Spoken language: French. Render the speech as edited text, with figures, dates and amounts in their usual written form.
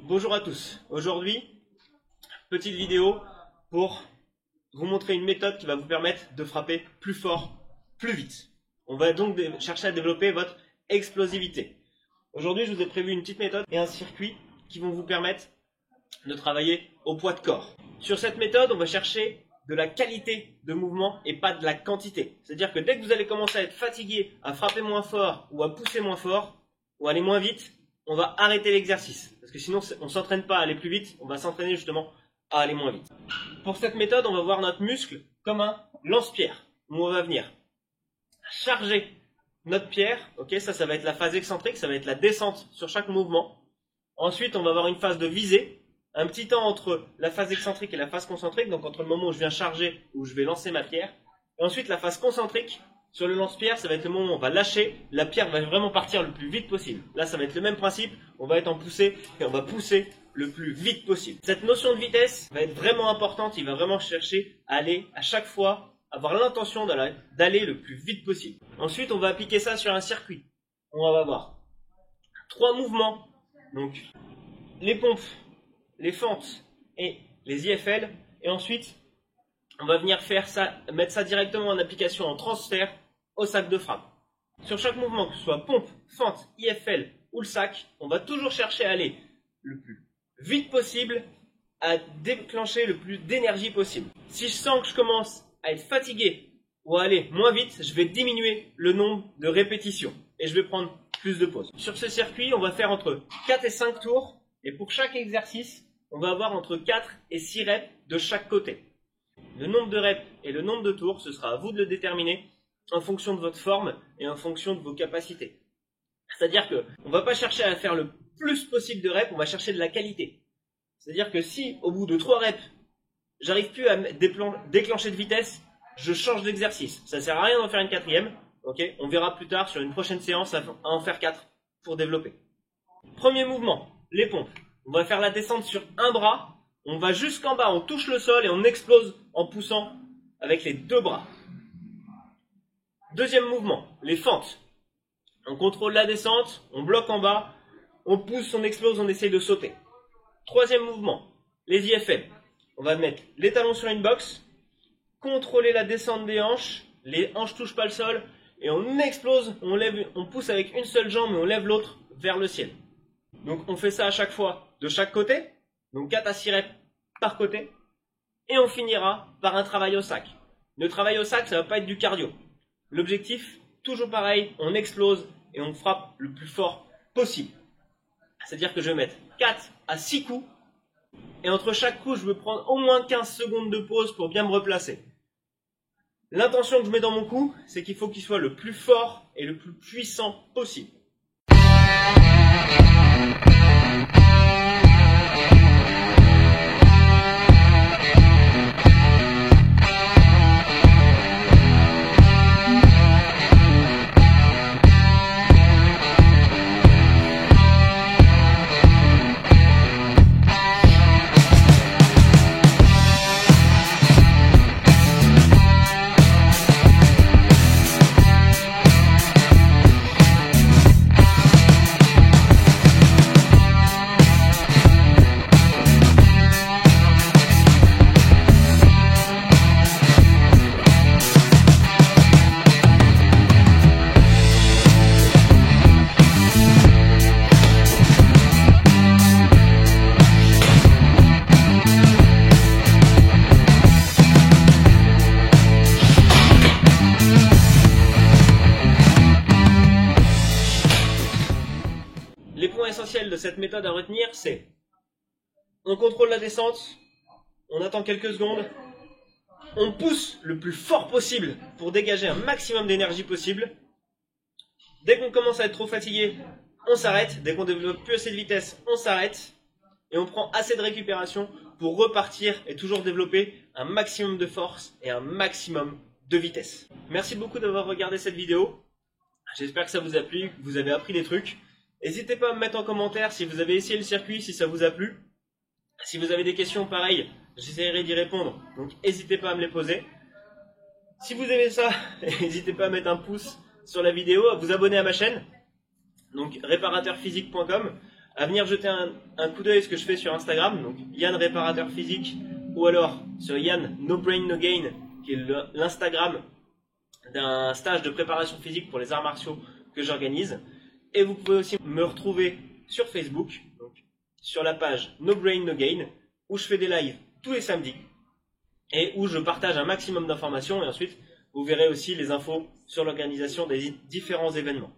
Bonjour à tous. Aujourd'hui, petite vidéo pour vous montrer une méthode qui va vous permettre de frapper plus fort, plus vite. On va donc chercher à développer votre explosivité. Aujourd'hui, je vous ai prévu une petite méthode et un circuit qui vont vous permettre de travailler au poids de corps. Sur cette méthode, on va chercher de la qualité de mouvement et pas de la quantité. C'est-à-dire que dès que vous allez commencer à être fatigué, à frapper moins fort ou à pousser moins fort ou à aller moins vite, on va arrêter l'exercice. Parce que sinon, on ne s'entraîne pas à aller plus vite, on va s'entraîner justement à aller moins vite. Pour cette méthode, on va voir notre muscle comme un lance-pierre, où on va venir charger notre pierre. Ok, ça va être la phase excentrique, ça va être la descente sur chaque mouvement. Ensuite, on va avoir une phase de visée, un petit temps entre la phase excentrique et la phase concentrique, donc entre le moment où je viens charger, où je vais lancer ma pierre. Et ensuite, la phase concentrique, sur le lance-pierre, ça va être le moment où on va lâcher, la pierre va vraiment partir le plus vite possible. Là, ça va être le même principe, on va être en poussée et on va pousser le plus vite possible. Cette notion de vitesse va être vraiment importante, il va vraiment chercher à aller à chaque fois, avoir l'intention d'aller le plus vite possible. Ensuite, on va appliquer ça sur un circuit. On va avoir 3 mouvements, donc les pompes, les fentes et les IFL, et ensuite, on va venir faire ça, mettre ça directement en application en transfert au sac de frappe. Sur chaque mouvement, que ce soit pompe, fente, IFL ou le sac, on va toujours chercher à aller le plus vite possible, à déclencher le plus d'énergie possible. Si je sens que je commence à être fatigué ou à aller moins vite, je vais diminuer le nombre de répétitions et je vais prendre plus de pauses. Sur ce circuit, on va faire entre 4 et 5 tours et pour chaque exercice, on va avoir entre 4 et 6 reps de chaque côté. Le nombre de reps et le nombre de tours, ce sera à vous de le déterminer en fonction de votre forme et en fonction de vos capacités. C'est-à-dire qu'on ne va pas chercher à faire le plus possible de reps, on va chercher de la qualité. C'est-à-dire que si, au bout de 3 reps, j'arrive plus à déclencher de vitesse, je change d'exercice. Ça ne sert à rien d'en faire une 4e. Okay, on verra plus tard sur une prochaine séance à en faire 4 pour développer. Premier mouvement, les pompes. On va faire la descente sur un bras. On va jusqu'en bas, on touche le sol et on explose en poussant avec les 2 bras. Deuxième mouvement, les fentes. On contrôle la descente, on bloque en bas, on pousse, on explose, on essaye de sauter. Troisième mouvement, les IFL. On va mettre les talons sur une boxe, contrôler la descente des hanches, les hanches ne touchent pas le sol, et on explose, on pousse avec une seule jambe et on lève l'autre vers le ciel. Donc on fait ça à chaque fois de chaque côté, donc 4 à 6 reps par côté, et on finira par un travail au sac. Le travail au sac, ça ne va pas être du cardio. L'objectif, toujours pareil, on explose et on frappe le plus fort possible. C'est-à-dire que je vais mettre 4 à 6 coups, et entre chaque coup, je vais prendre au moins 15 secondes de pause pour bien me replacer. L'intention que je mets dans mon coup, c'est qu'il faut qu'il soit le plus fort et le plus puissant possible. Les points essentiels de cette méthode à retenir, c'est on contrôle la descente, on attend quelques secondes, on pousse le plus fort possible pour dégager un maximum d'énergie possible. Dès qu'on commence à être trop fatigué, on s'arrête. Dès qu'on développe plus assez de vitesse, on s'arrête. Et on prend assez de récupération pour repartir et toujours développer un maximum de force et un maximum de vitesse. Merci beaucoup d'avoir regardé cette vidéo. J'espère que ça vous a plu, que vous avez appris des trucs. N'hésitez pas à me mettre en commentaire si vous avez essayé le circuit, si ça vous a plu. Si vous avez des questions pareilles, j'essaierai d'y répondre, donc n'hésitez pas à me les poser. Si vous aimez ça, n'hésitez pas à mettre un pouce sur la vidéo, à vous abonner à ma chaîne, donc réparateurphysique.com, à venir jeter un coup d'œil à ce que je fais sur Instagram, donc Yann Réparateur Physique, ou alors sur Yann No Brain No Gain, qui est l'Instagram d'un stage de préparation physique pour les arts martiaux que j'organise. Et vous pouvez aussi me retrouver sur Facebook, donc sur la page No Brain No Gain, où je fais des lives tous les samedis et où je partage un maximum d'informations, et ensuite vous verrez aussi les infos sur l'organisation des différents événements.